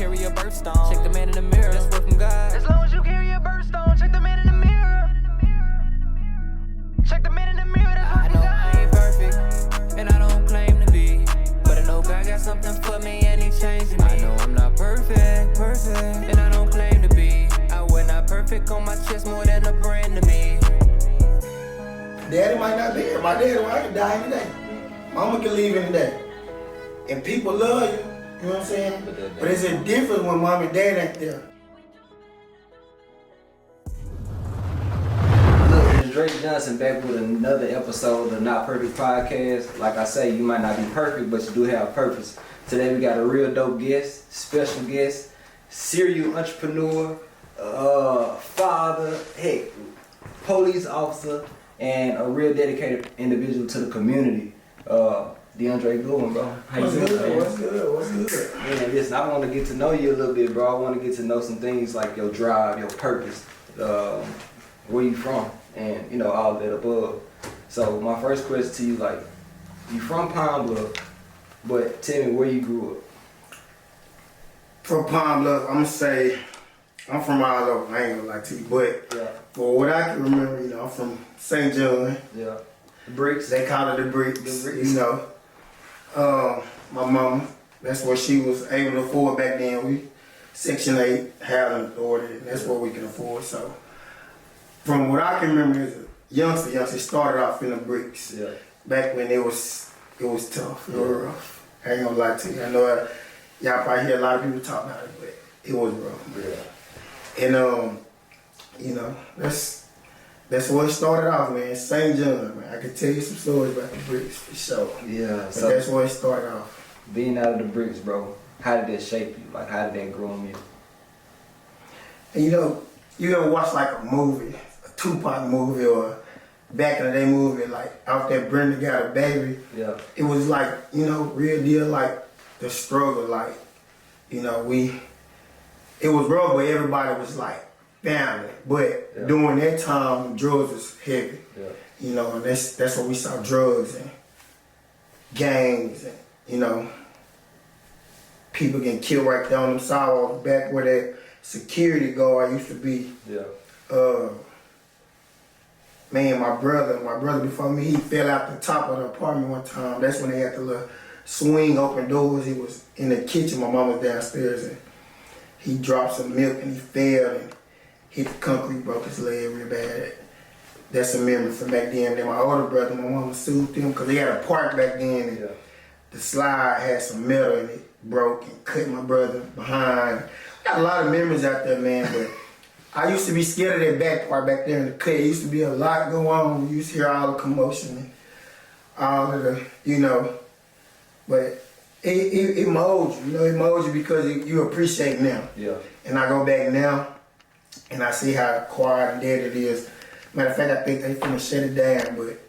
carry a birthstone. Check the man in the mirror, that's word from God. As long as you carry a birthstone, check the man in the mirror. Check the man in the mirror, that's word from God. I know I ain't perfect, and I don't claim to be. But I know God got something for me, and He changing me. I know I'm not perfect, and I don't claim to be. I wear not perfect on my chest more than a brand to me. Daddy might not be here. My daddy might die any day. Mama can leave any day. And people love you, you know what I'm saying? But it's a difference when mom and dad ain't there. Look, it's Dray Johnson back with another episode of Not Perfect Podcast. Like I say, you might not be perfect, but you do have purpose. Today we got a real dope guest, special guest, serial entrepreneur, father, heck, police officer, and a real dedicated individual to the community. Deondre Goodwin, bro. How you doing, man? What's good? Man, listen, I want to get to know you a little bit, bro. I want to get to know some things like your drive, your purpose, where you from, and, you know, all that above. So my first question to you, like, you from Pine Bluff, but tell me where you grew up. From Pine Bluff, I'm going to say, I'm from all over, I ain't going to lie to you, but Yeah. for what I can remember, you know, I'm from St. John. Yeah. The bricks. They call it the bricks, you know. My mama, that's what she was able to afford back then. We Section 8 housing authority, and that's what we can afford. So, from what I can remember as a youngster started off in the bricks. Yeah. Back when it was tough, it was rough. I ain't gonna lie to you. I know y'all probably hear a lot of people talk about it, but it was rough. Yeah. And you know, that's where it started off, man. St. John, man. I could tell you some stories about the bricks for sure. Yeah. But that's where it started off. Being out of the bricks, bro, how did that shape you? Like, how did that groom you? And you know, you ever watch like a movie, a Tupac movie or back in the day movie, like Out There Brenda Got a Baby. Yeah. It was like, you know, real deal, like the struggle, like, you know, it was rough, but everybody was like family. But during that time, drugs was heavy. Yeah. You know, and that's when we saw drugs and gangs and, you know, people getting killed right there on them sidewalks back where that security guard used to be. Yeah. Man, my brother before me, he fell out the top of the apartment one time. That's when they had the little swing open doors. He was in the kitchen, my mom was downstairs, and he dropped some milk and he fell and hit the concrete, broke his leg real bad. That's a memory from back then. Then my older brother, my mama sued them because they had a park back then, and the slide had some metal and it broke and cut my brother behind. Got a lot of memories out there, man, but I used to be scared of that back part back there in the cut. It used to be a lot going on. We used to hear all the commotion and all of the, you know, but it molds you, you know, it molds you because you appreciate now. Yeah. And I go back now and I see how quiet and dead it is. Matter of fact, I think they finna shut it down, but,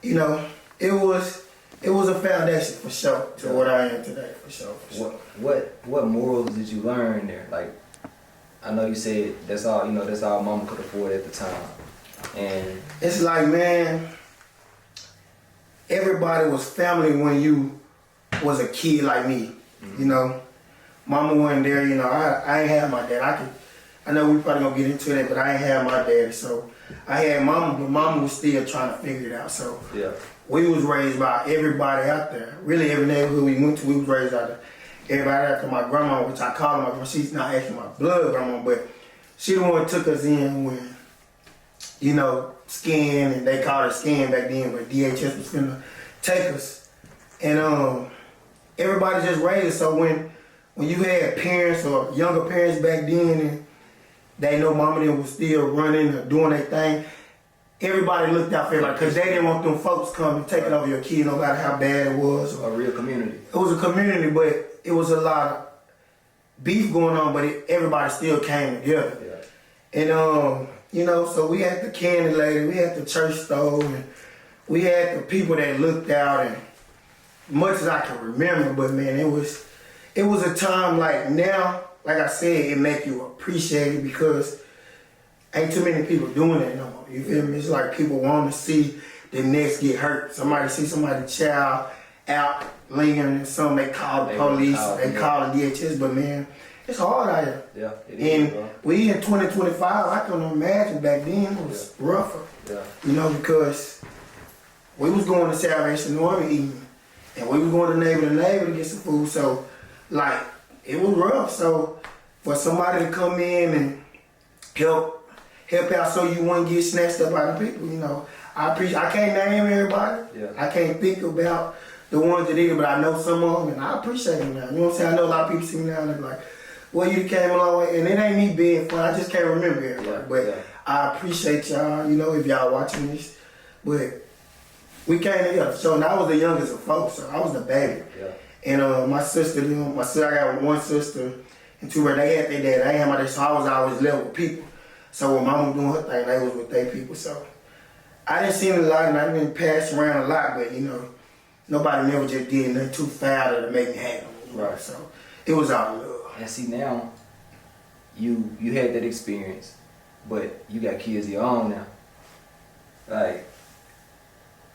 you know, it was a foundation for sure to what I am today, for sure. What morals did you learn there? Like, I know you said that's all mama could afford at the time. And it's like, man, everybody was family when you was a kid like me. Mm-hmm. You know, mama wasn't there, you know, I ain't have my dad. I know we probably gonna get into that, but I ain't have my daddy, so I had mama, but mama was still trying to figure it out. So we was raised by everybody out there. Really, every neighborhood we went to, we was raised out there. Everybody after my grandma, which I call her my grandma. She's not actually my blood grandma, but she the one who took us in when, you know, scan, and they called it scan back then, but DHS was finna take us. And everybody just raised. So when you had parents or younger parents back then, and they know mama them was still running or doing their thing, everybody looked out for everybody because they didn't want them folks coming taking over your kid, no matter how bad it was. A real community. It was a community, but it was a lot of beef going on, but everybody still came together. Yeah. And you know, so we had the candy lady, we had the church stove, and we had the people that looked out, and much as I can remember, but man, it was a time like now, like I said, it make you appreciate it because ain't too many people doing that no more. You feel me? It's like people want to see the next get hurt. Somebody see somebody's child out lingering, and some they call the police, they call the DHS, but man, it's hard out here. Yeah, it and is, bro. we in 2025, I can imagine back then it was rougher. Yeah. You know, because we was going to Salvation Army eating, and we was going to neighbor to get some food, so like, it was rough. So for somebody to come in and help out so you wouldn't get snatched up by the people, you know, I can't name everybody. Yeah. I can't think about the ones that did it, but I know some of them, and I appreciate them now. You know what I'm saying? I know a lot of people see me now and they're like, well, you came a long way, and it ain't me being fun. I just can't remember everybody. But I appreciate y'all, you know, if y'all watching this. But we came together. So and I was the youngest of folks, so I was the baby. Yeah. And my sister, I got one sister and two, they had their dad. I ain't had my dad, so I was always left with people. So when mama was doing her thing, they was with their people. So I didn't see a lot, and I didn't pass around a lot, but you know, nobody never just did nothing too foul to make me happy. Right. So it was all love. And see now, you had that experience, but you got kids of your own now. Like,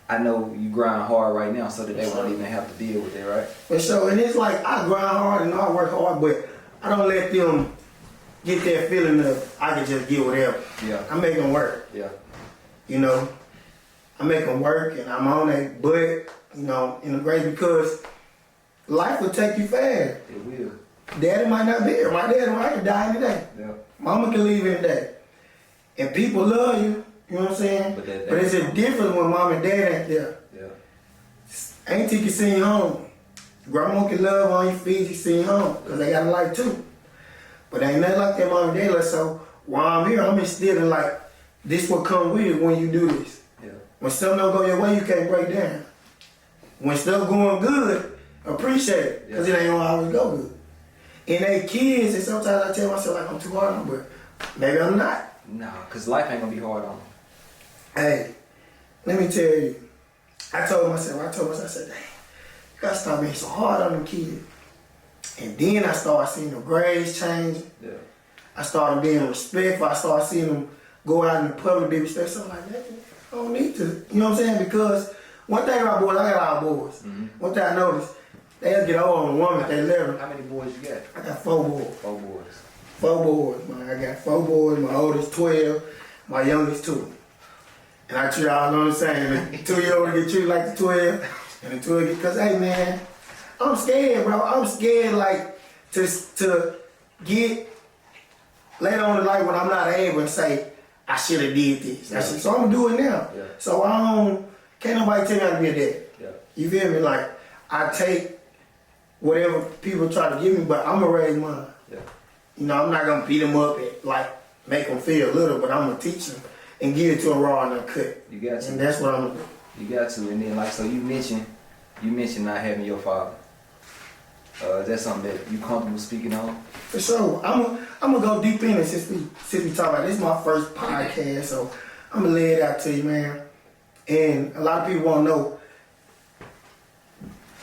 I know you grind hard right now so that they won't even have to deal with it, right? For sure, and it's like I grind hard and I work hard, but I don't let them get that feeling of I can just get whatever. Yeah. I make them work. Yeah. You know, I make them work and I'm on that butt, you know, in the grace because life will take you fast. It will. Daddy might not be here. My daddy might die any day. Yeah. Mama can leave any day. And people love you, you know what I'm saying? But it's a difference when mom and dad ain't there. Yeah. Auntie can send you home. Grandma can love on you, feed you, send you home. Because they got a life too. But ain't nothing like that mom and dad. So while I'm here, I'm instilling like, this will come with it when you do this. Yeah. When something don't go your way, you can't break down. When stuff going good, appreciate it. Because it ain't gonna always go good. And they kids, and sometimes I tell myself like I'm too hard on them, but maybe I'm not. Nah, because life ain't gonna be hard on them. Hey, let me tell you, I told myself, I said, dang, you gotta stop being so hard on them kids. And then I started seeing the grades change. Yeah. I started being respectful. I started seeing them go out in the public, be respectful. So I'm like, man, I don't need to. You know what I'm saying? Because one thing about boys, I got a lot of boys. Mm-hmm. One thing I noticed, they'll get over on a woman if they let them. How many boys you got? I got 4 boys. 4 boys. 4 boys, man. I got 4 boys. My oldest 12, my youngest 2. And I treat y'all know what I'm saying. The 2-year-old get treated like the 12, and the 12 get, cause hey man, I'm scared, bro. I'm scared like to get later on in life when I'm not able to say I should have did this. Yeah. So I'm gonna do it now. Yeah. So can't nobody tell me how to be a dad. Yeah. You feel me? Like I take whatever people try to give me, but I'm gonna raise mine. Yeah. You know, I'm not gonna beat them up and like make them feel little, but I'm gonna teach them and give it to them raw and uncut. You got to. And that's what I'm gonna do. You got to. And then like, so you mentioned not having your father. Is that something that you comfortable speaking on? For sure. I'm gonna go deep in it since we talk about it. This is my first podcast, so I'm gonna lay it out to you, man. And a lot of people wanna know.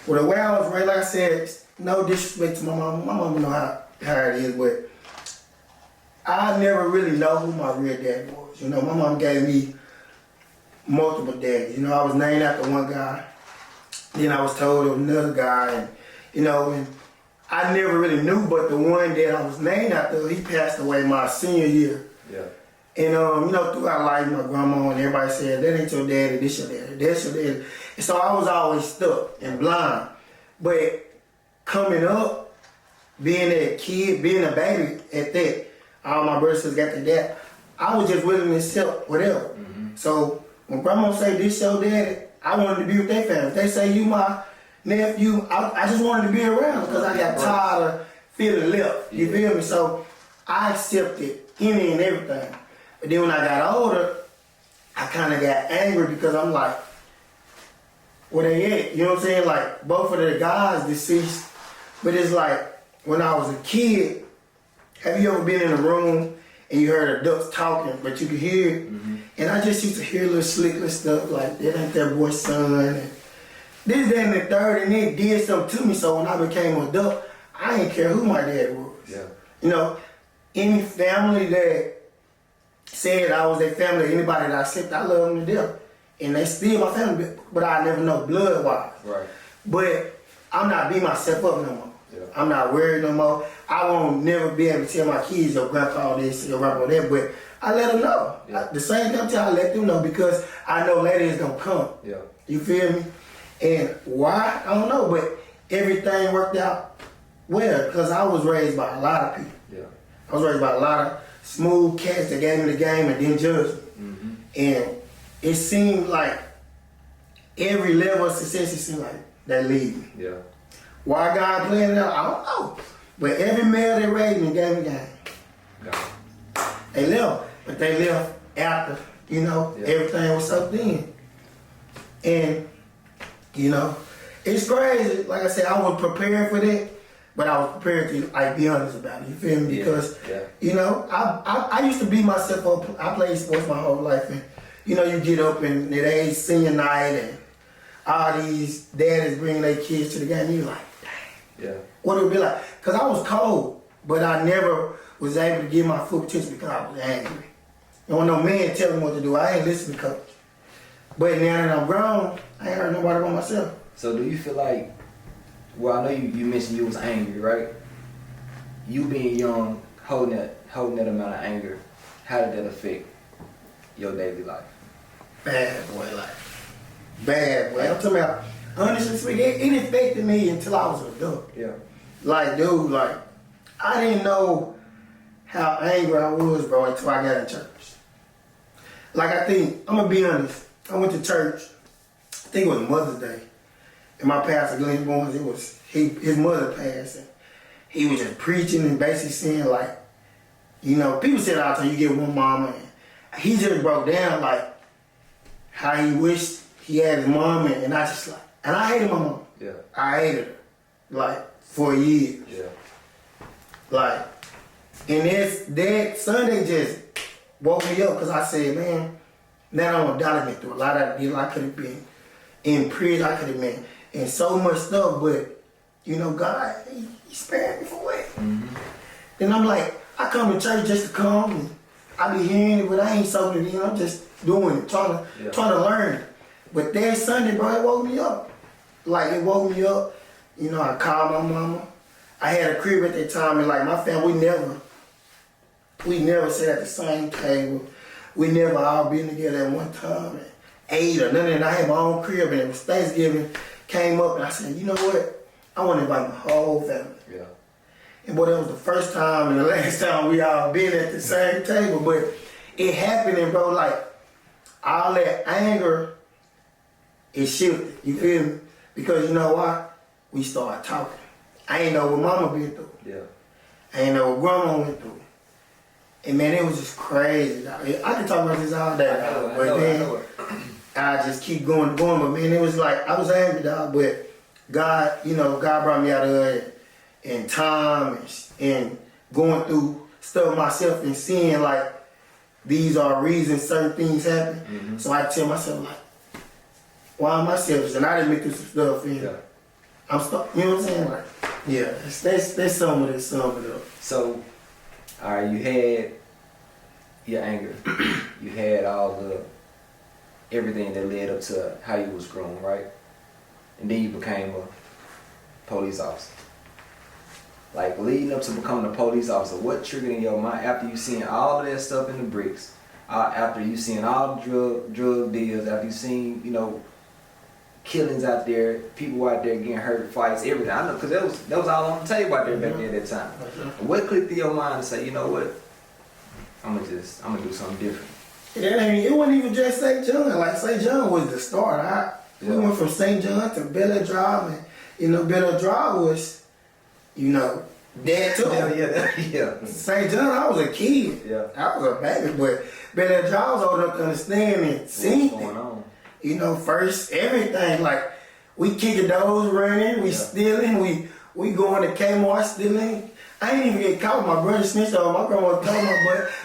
Well, the way I was raised, like I said, no disrespect to my mama. My mama know how it is, but I never really know who my real dad was. You know, my mom gave me multiple daddies. You know, I was named after one guy. Then I was told of another guy, and you know, and I never really knew, but the one that I was named after, he passed away my senior year. Yeah. And you know, throughout life, my grandma and everybody said, that ain't your daddy, this your daddy, that's your daddy. And so I was always stuck and blind. But coming up, being a kid, being a baby at that, all my brothers got their dad, I was just willing to accept whatever. Mm-hmm. So when grandma say this your daddy, I wanted to be with their family. If they say you my nephew, I just wanted to be around because I got tired of feeling left. You feel me? So I accepted any and everything. But then when I got older, I kind of got angry because I'm like, where they at? You know what I'm saying? Like, both of the guys deceased. But it's like, when I was a kid, have you ever been in a room and you heard adults talking, but you could hear it? Mm-hmm. And I just used to hear little slick little stuff like, that ain't their boy's son. And this, that, and the third, and it did something to me. So when I became an adult, I didn't care who my dad was. Yeah. You know, any family that said I was their family, anybody that I accepted, I love them to death. And they still my family, but I never know blood-wise. Right. But I'm not beating myself up no more. Yeah. I'm not worried no more. I won't never be able to tell my kids, your grandpa this, your grandpa that, but I let them know. Yeah. The same damn time I let them know because I know later it's gonna come. Yeah. You feel me? And why? I don't know, but everything worked out well because I was raised by a lot of people. Yeah. I was raised by a lot of smooth cats that gave me the game and didn't judge me. Mm-hmm. And it seemed like every level of success, it seemed like they lead me. Yeah. Why God planned it out, I don't know. But every male that raised me gave me game. Got it. They left, but they left after, everything was sucked in. And, it's crazy. Like I said, I was prepared for that, but I was prepared to be honest about it. You feel me? Because, I used to beat myself up. I played sports my whole life, and you get up and it ain't senior night, and all these daddies bringing their kids to the game. And you're like, dang, what it would be like? Because I was cold, but I never was able to give my full attention because I was angry. There wasn't no man telling me what to do. I ain't listening to coach. But now that I'm grown, I ain't heard nobody but myself. So do you feel like, well, I know you mentioned you was angry, right? You being young, holding that amount of anger, how did that affect your daily life? Bad boy life. Bad boy. I'm talking about, honestly speaking, it affected me until I was an adult. Yeah. Like, dude, I didn't know how angry I was, bro, until I got in church. I think, I'm going to be honest, I went to church, I think it was Mother's Day, and my pastor, Glenn Bones, his mother passed, and he was just preaching and basically saying, people said all the time, you get one mama, and he just broke down, how he wished he had his mom, and I just and I hated my mom. Yeah. I hated her, for years. Yeah. And that Sunday just woke me up because I said, man, now I'm gonna been through a lot of deals. I could have been in prison, I could have been in so much stuff, but God, he spared me for what? Mm-hmm. Then I'm like, I come to church just to come, and I be hearing it, but I ain't soaking it in. I'm just doing it, trying to learn it. But that Sunday, bro, it woke me up. It woke me up. I called my mama. I had a crib at that time, and my family, we never sat at the same table. We never all been together at one time and ate or nothing. And I had my own crib, and it was Thanksgiving. Came up, and I said, you know what? I want to invite my whole family. Yeah. And boy, that was the first time and the last time we all been at the same table. But it happened, and bro, all that anger, it shifted. You feel me? Because you know why? We started talking. I ain't know what mama been through. Yeah. I ain't know what grandma went through. And man, it was just crazy. I can talk about this all day, I just keep going. But man, it was I was angry, dog. But God, God brought me out of it in time and going through stuff myself and seeing these are reasons certain things happen. Mm-hmm. So I tell myself why am I selfish? And I done been through some stuff and I'm stuck. You know what I'm saying? That's some of it. So, all right, you had your anger. You had everything that led up to how you was growing, right? And then you became a police officer. Leading up to becoming a police officer, what triggered in your mind after you seeing all of that stuff in the bricks, after you seeing all the drug deals, after you seen, killings out there, people out there getting hurt, fights, everything. I know, because that was all on the table out there back there at that time. What clicked in your mind to say, you know what, I'm gonna do something different? It wasn't even just St. John. St. John was the start. We went from St. John to Bel Air Drive, and Bel Air Drive was, dad too. Yeah. St. John, I was a kid. Yeah. I was a baby, but Bel Air Drive was old enough to understand and see what's going on. First everything we kicking doors running, we stealing, we going to Kmart stealing. I ain't even get caught. My brother snitched on my grandma told me,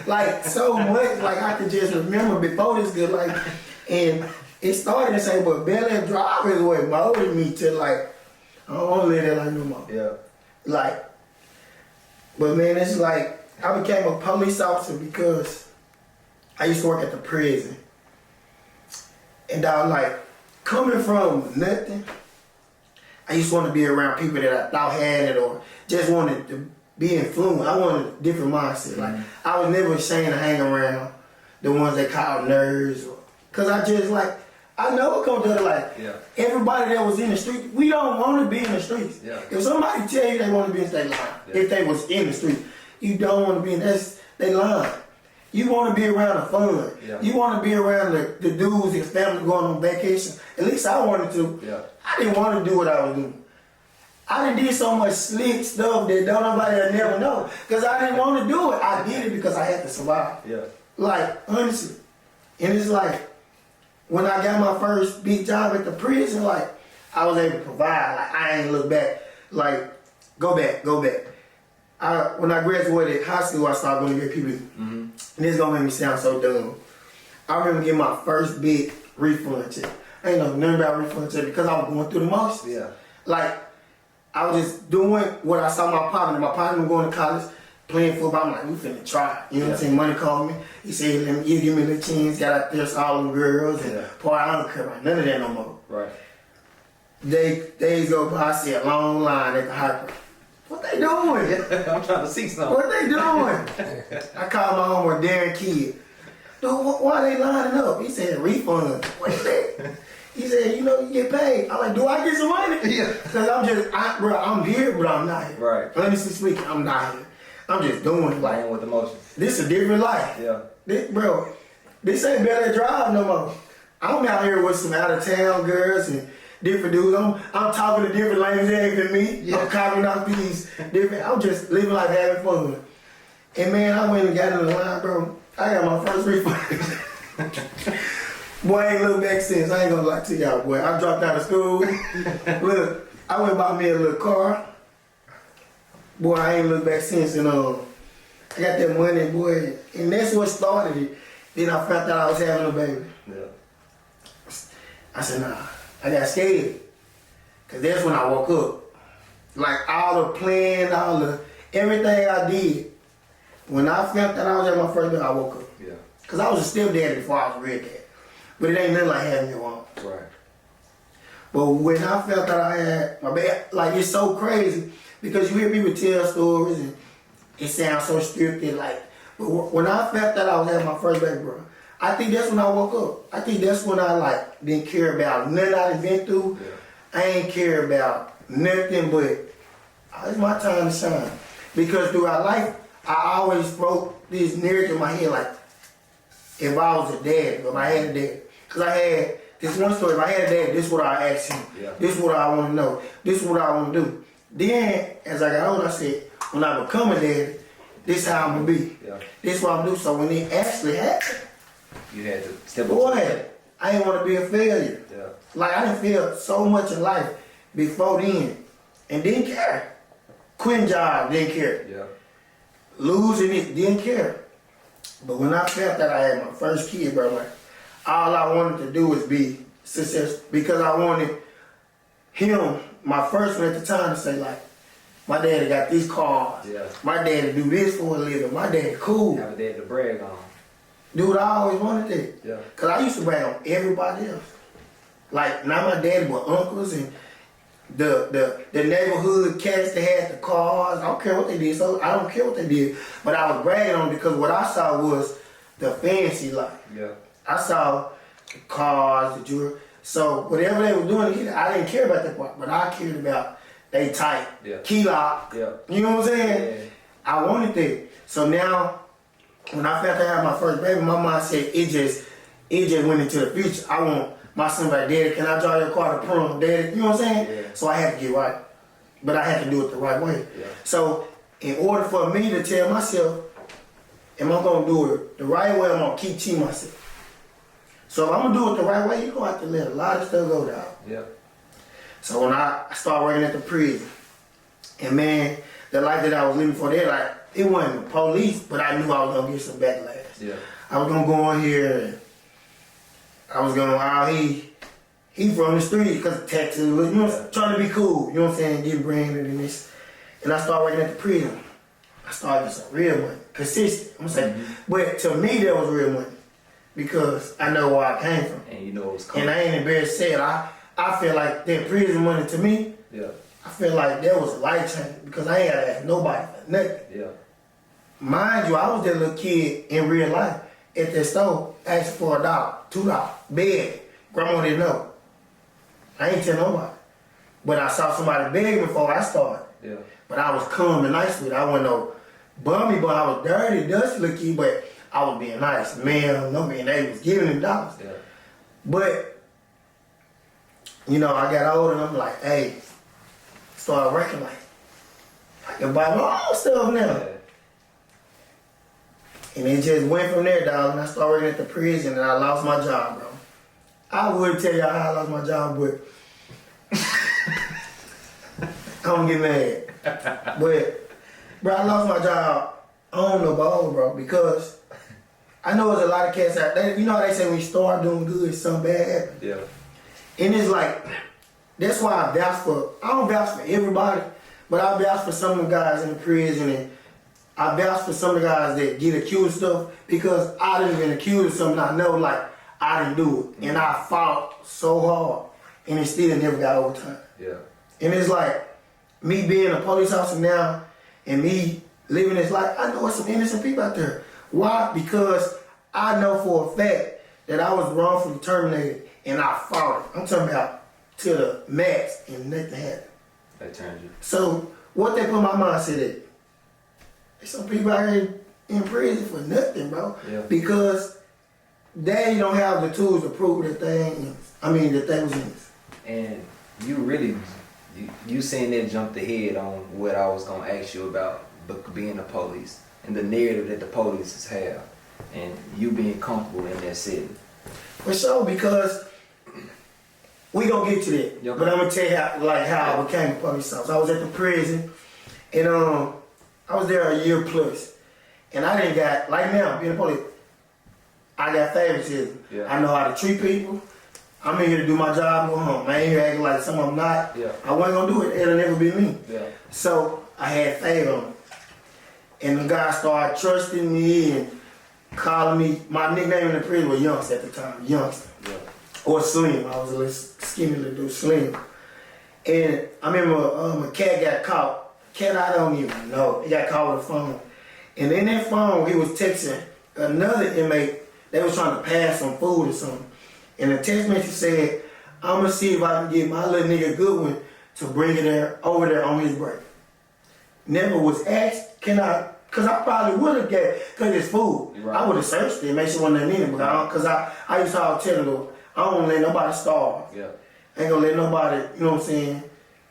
but so much I could just remember before this good and it started to say, but Bel Air Drive is what molded me to I don't want to live that life no more. Yeah. But man, it's I became a police officer because I used to work at the prison. And I was coming from nothing I used to want to be around people that I thought had it or just wanted to be influenced. I wanted a different mindset. Like, I was never ashamed to hang around the ones they call nerds. Because I just, like, I know it comes to like, everybody that was in the street, we don't want to be in the streets. Yeah. If somebody tell you they want to be in the street, line, if they was in the street, you don't want to be in they lying. You want to be around the fun. Yeah. You want to be around the dudes, his family going on vacation. At least I wanted to. Yeah. I didn't want to do what I was doing. I done did so much slick stuff that don't nobody will never know. Because I didn't want to do it. I did it because I had to survive. Yeah. Like, honestly. And it's like, when I got my first big job at the prison, like, I was able to provide. Like, I ain't look back. Like, go back. When I graduated high school, I started going to get people. And this is going to make me sound so dumb. I remember getting my first big refund check. I ain't know nothing about refund check because I was going through the motions. Yeah. Like, I was just doing what I saw my partner. My partner was going to college, playing football. I'm like, we finna try. You know what I'm saying? Money called me. He said, you give me a little chance. Got out there, saw all them girls. And boy, I don't care about none of that no more. Right. Days go by, I see a long line at the hyper. What they doing? I'm trying to see something. What they doing? I called my homeboy Darren Kidd. Dude, why they lining up? He said, refund. What is that? He said, you know, you get paid. I'm like, do I get some money? Yeah. Because I'm here, but I'm not here. Right. Honestly speaking, I'm not here. I'm just doing it. Playing with emotions. This is a different life. Yeah. This ain't better drive no more. I'm out here with some out of town girls and different dudes. I'm talking to different languages that ain't even me. Yeah. I'm copying off these different. I'm just living life having fun. And man, I went and got in the line, bro. I got my first refund. Boy, I ain't looked back since. I ain't gonna lie to y'all, boy. I dropped out of school. Look, I went buy me a little car. Boy, I ain't looked back since. And I got that money, boy. And that's what started it. Then I found out I was having a baby. Yeah. I said, nah. I got scared. Because that's when I woke up. Like all the plan, everything I did. When I felt that I was at my first baby, I woke up. Yeah. Because I was a stepdaddy before I was a real dad. But it ain't nothing like having your own. Right. But when I felt that I had my baby, like it's so crazy because you hear people tell stories and it sounds so scripted. Like, but when I felt that I was having my first baby, bro, I think that's when I woke up. I think that's when I like didn't care about nothing I done been through. Yeah. I ain't care about nothing but it's my time to shine. Because throughout life, I always wrote this narrative in my head like, if I was a dad, if I had a dad. Because I had this one story, if I had a dad, this is what I asked him. Yeah. This is what I want to know. This is what I want to do. Then, as I got older, I said, when I become a dad, this is how I'm going to be. Yeah. This is what I'm going to do. So when it actually happened, you had to step up. Boy, I didn't want to be a failure. Yeah. Like, I didn't feel so much in life before then and didn't care. Quitting job, didn't care. Yeah. Losing it, didn't care. But when I felt that I had my first kid, bro, like, all I wanted to do was be successful because I wanted him, my first one at the time, to say like, my daddy got these cars. Yeah. My daddy do this for a living. My daddy cool. Have a daddy to brag on. Dude, I always wanted that. Yeah. Because I used to brag on everybody else. Like, not my daddy, but uncles and the neighborhood cats that had the cars. I don't care what they did. So I don't care what they did. But I was bragging on them because what I saw was the fancy life. Yeah. I saw the cars, the jewelry. So whatever they were doing, I didn't care about that part. But I cared about they type, key lock. Yeah. You know what I'm saying? Yeah. I wanted that. So now, when I found out I had my first baby, my mom said it just went into the future. I want my son like, Daddy, can I drive your car to prom? Daddy, you know what I'm saying? Yeah. So I had to get right. But I had to do it the right way. Yeah. So in order for me to tell myself, am I going to do it the right way, I'm going to keep teaching myself. So if I'm going to do it the right way, you're going to have to let a lot of stuff go down. Yeah. So when I started working at the prison, and man, the life that I was living for there, like, it wasn't the police, but I knew I was going to get some backlash. Yeah. I was going to go in here, and I was going to, he from the street, because of Texas, you know, trying to be cool, you know what I'm saying, get branded and this. And I started working at the prison. I started getting some real money, consistent, I'm saying. But to me, that was real money, because I know where I came from. And you know it was coming. And I ain't embarrassed to say it. I feel like that prison money to me Yeah. I feel like that was a life change because I ain't had to ask nobody for nothing. Yeah. Mind you, I was that little kid in real life at the store asking for $1, $2, beg. Grandma didn't know. I ain't tell nobody. But I saw somebody begging before I started. Yeah. But I was calm and nice with it. I wasn't no bummy, but I was dirty, dusty little kid, but I was being nice. Man, no man, they was giving them dollars. Yeah. But, you know, I got older and I'm like, hey, started working like, I can buy my own stuff now. Yeah. And it just went from there, dog, and I started working at the prison and I lost my job, bro. I would tell y'all how I lost my job, but I don't get mad. But, bro, I lost my job on the ball, bro, because I know there's a lot of cats out there. You know how they say when you start doing good, something bad happens? Yeah. And it's like, that's why I don't vouch for everybody, but I vouch for some of the guys in the prison, and I vouch for some of the guys that get accused of stuff because I didn't get accused of something I know, like, I didn't do it. And I fought so hard, and it still never got overturned. Yeah. And it's like, me being a police officer now, and me living this life, I know there's some innocent people out there. Why? Because I know for a fact that I was wrongfully terminated, and I fought it. I'm talking about to the max, and nothing happened. They turned you. So, what they put in my mindset at? There's some people out here in prison for nothing, bro. Yeah. Because they don't have the tools to prove that they was innocent. And you really, you saying that jumped ahead on what I was going to ask you about being the police and the narrative that the police have and you being comfortable in that setting. For sure, because we gonna get to that. Yep. But I'm gonna tell you how I became a police officer. I was at the prison, and I was there a year plus, and I didn't got, like now, being a police, I got favoritism. Yeah. I know how to treat people. I'm in here to do my job and go home. I ain't here acting like someone I'm not. Yeah. I wasn't gonna do it. It'll never be me. Yeah. So I had favor on me. And the guy started trusting me and calling me, my nickname in the prison was Youngster at the time, Youngster. Yeah. Or Slim. I was a little skinny little dude, Slim. And I remember a cat got caught. Cat I don't even know. He got caught with a phone. And in that phone, he was texting another inmate. They was trying to pass some food or something. And the text message said, I'm gonna see if I can get my little nigga Goodwin to bring it over there on his break. Never was asked, can I? Because I probably would have got, because it's food. Right. I would have searched it, make sure wasn't nothing in it. Because I used to always tell them, I don't want to let nobody starve. Yeah. I ain't gonna let nobody, you know what I'm saying,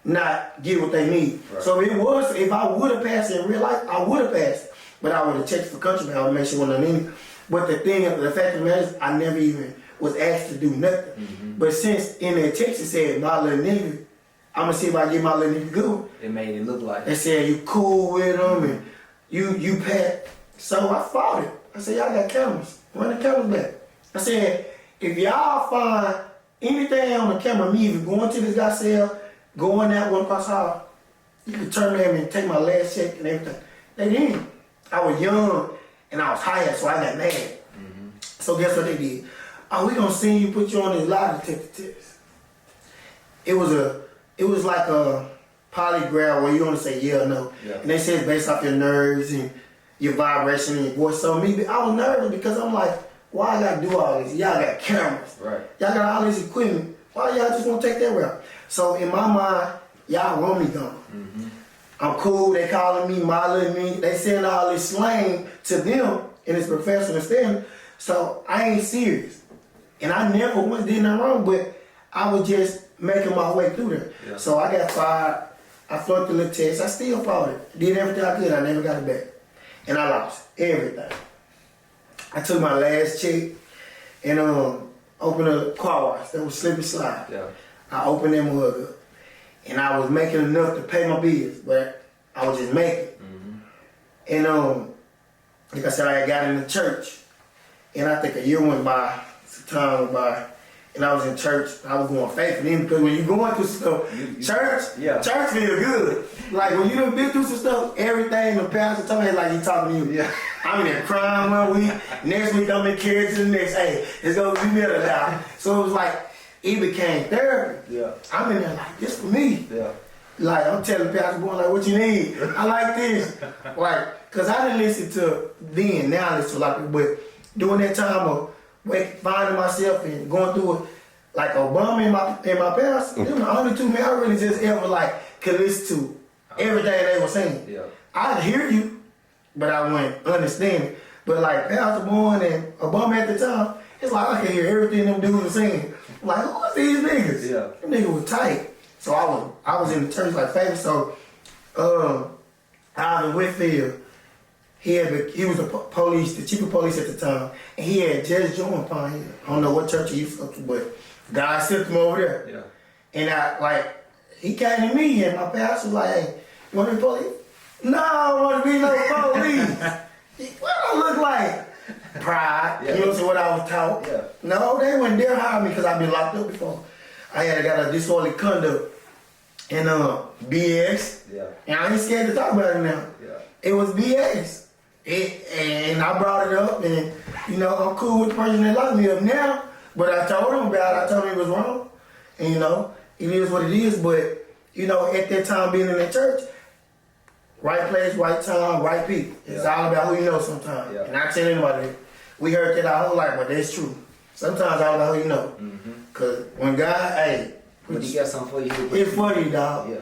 not get what they need. Right. So if I would have passed it in real life, I would have passed it. But I would have checked for country, I would make sure wasn't nothing in it. But the fact of the matter is, I never even was asked to do nothing. Mm-hmm. But since in that text it said, my little nigga, I'm gonna see if I get my little nigga good. It made it look like They said you cool with them and you pat. So I fought it. I said, y'all got cameras. Run the cameras back. I said, if y'all find anything on the camera, me even going to this guy's cell, going out, going across the hall, you can turn them and take my last check and everything. They didn't. I was young and I was hired, so I got mad. Mm-hmm. So guess what they did? Oh, we gonna send you, put you on this lie detector test. It was like a polygraph where you only say yeah or no. Yeah. And they said it's based off your nerves and your vibration and your voice. So I was nervous because I'm like, why I gotta do all this? Y'all got cameras. Right. Y'all got all this equipment. Why y'all just wanna take that route? So in my mind, y'all want me gone. Mm-hmm. I'm cool, they calling me, modeling me, they send all this slang to them in this professional standard. So I ain't serious. And I never once did nothing wrong, but I was just making my way through there. Yeah. So I got fired, I flunked the little test, I still fought it. Did everything I could, I never got it back. And I lost everything. I took my last check and opened a car wash that was slip and slide. Yeah. I opened that mug up. And I was making enough to pay my bills, but I was just making. Mm-hmm. And like I said, I got in the church. And I think a year went by, some time went by, and I was in church. I was going faithful in because when you're going through stuff, church feel good. Like when you done been through some stuff, everything the pastor told me, like he talking to you. Yeah. I'm in there crying 1 week, next week I'm in carried to the next. Hey, it's gonna be better now. So it was like, it became therapy. Yeah. I'm in there like, this for me. Yeah. Like, I'm telling Pastor Boy, like, what you need? I like this. Like, because I didn't listen to then, now I listen to a lot of people, but during that time of finding myself and going through it, like Obama and my parents, they were the only two men I really just ever, like, could listen to everything they were saying. Yeah. I'd hear you, but I wouldn't understand it. But, like, Pastor Boy and Obama at the time, it's like I could hear everything them dudes were saying. Like, who is these niggas? Yeah. Them niggas was tight. So I was in the church like famous. So Ivan Whitfield, he was the chief of police at the time, and he had just joined upon here. I don't know what church he used to, but God sent him over there. Yeah. And he came to me, and my pastor was like, "Hey, you want to be police?" No, I don't want to be no police. What do I look like? Pride. Yeah. You know what I was taught. Yeah. No, they wouldn't dare hire me because I've been locked up before. I had got a disorderly conduct and BS. Yeah. And I ain't scared to talk about it now. Yeah. It was BS. And I brought it up, and you know, I'm cool with the person that locked me up now. But I told him about it. I told him it was wrong. And you know, it is what it is. But you know, at that time being in the church, right place, right time, right people. It's all about who you know sometimes. Yeah. And I tell anybody, we heard that our whole life, but that's true. Sometimes all about who you know. Mm-hmm. Cause when God, hey, When he got something for you, it's for you, dog. Yeah.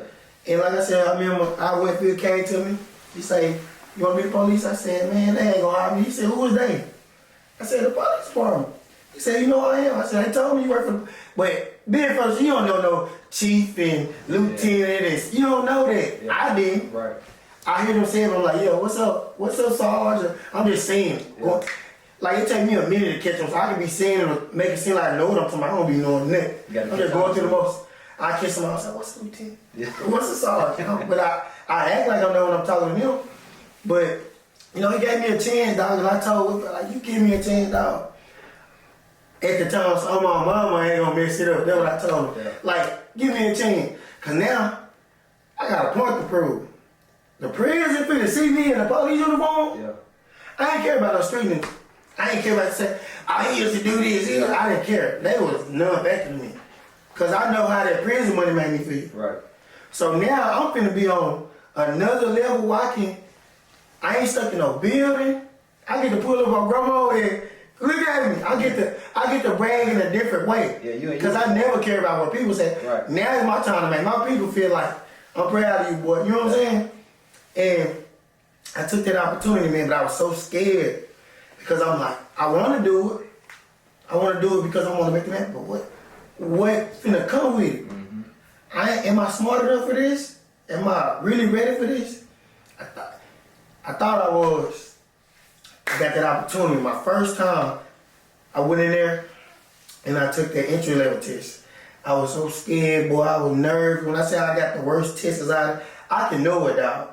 And like I said, I remember Whitfield came to me. He said, "You want to be the police?" I said, "Man, they ain't gonna hire me." He said, "Who is they?" I said, "The police department." He said, "You know who I am?" I said, "They told me you work for." But being first, you don't know no chief and lieutenant, and you don't know that. Yeah. I didn't. Right. I hear them saying, I'm like, "Yo, what's up? What's up, Sarge?" I'm just saying. Yeah. Like, it take me a minute to catch them, so I can be saying it or make it seem like I know what I'm talking about. I don't be knowing that. I'm just going through the most. I catch somebody, I was like, "What's the lieutenant? Yeah. What's the Sarge?" You know? But I act like I know when I'm talking to him. But, you know, he gave me a chance, dog, and I told him, like, "You give me a chance, dog." At the time, so my mama ain't gonna mess it up. That's what I told him. Yeah. Like, give me a chance. Cause now, I got a point to prove. The prison finna see me in a police uniform. Yeah. I ain't care about no street niggas. I ain't care about saying, "Oh, he used to do this." I didn't care. They was none better than me. Cause I know how that prison money made me feel. Right. So now I'm finna be on another level where I ain't stuck in no building. I get to pull up on grandma and look at me. I get to brag in a different way. Yeah, Cause I never care about what people say. Right. Now it's my time to make my people feel like I'm proud of you, boy. You know what I'm saying? And I took that opportunity, man, but I was so scared because I'm like, I want to do it. I want to do it because I want to make them happy. But what finna come with it? Mm-hmm. Am I smart enough for this? Am I really ready for this? I thought I was. I got that opportunity. My first time, I went in there and I took that entry level test. I was so scared, boy. I was nervous. When I say I got the worst tests out, I can know it, dog.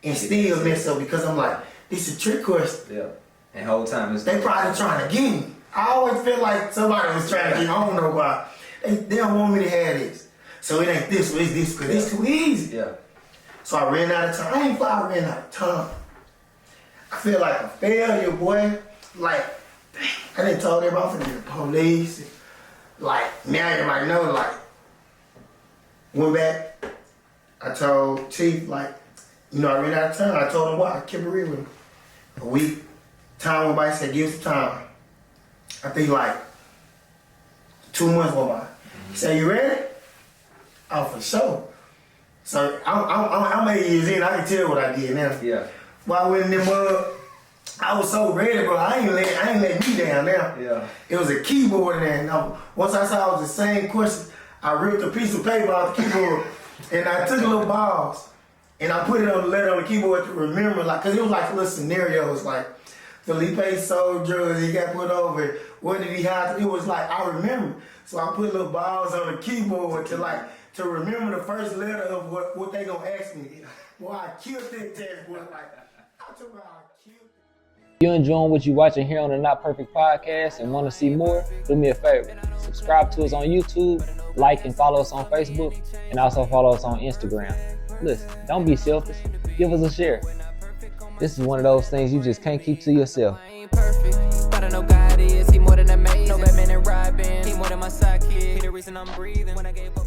And still mess up because I'm like, this is a trick question. Yeah. And whole time they probably trying to get me. I always feel like somebody was trying to get me. I don't know why. They don't want me to have this. So it ain't this, it's this, because it's too easy. Yeah. So I ran out of time. I ain't fly, I ran out of time. I feel like a failure, boy. Like, dang, I didn't tell everybody I'm finna be the police. Like, now everybody know, like, went back. I told Chief, like, you know, I ran out of time. I told him why. I kept it real with him. A week. Time went by. He said, "Give us time." I think like 2 months went by. He said, "You ready?" Oh, for sure. So I'm 8 years in. I can tell what I did now. Yeah. While I went in them I was so ready, bro. I ain't let me down now. Yeah. It was a keyboard in there. And once I saw it was the same question, I ripped a piece of paper off the keyboard and I took a little balls and I put it on the letter on the keyboard to remember, like, cause it was like little scenarios, like Felipe sold drugs, he got put over. What did he have? It was like I remember, so I put little balls on the keyboard to remember the first letter of what they gonna ask me. Boy, I killed that test. Boy, like I told my I killed it. If you're enjoying what you're watching here on the Not Perfect Podcast and want to see more, do me a favor. Subscribe to us on YouTube, like and follow us on Facebook, and also follow us on Instagram. Listen, don't be selfish. Give us a share. This is one of those things you just can't keep to yourself. I ain't perfect, but I know God is. He more than amazing. No Batman and Robin. He more than my sidekick. He the reason I'm breathing. When I gave up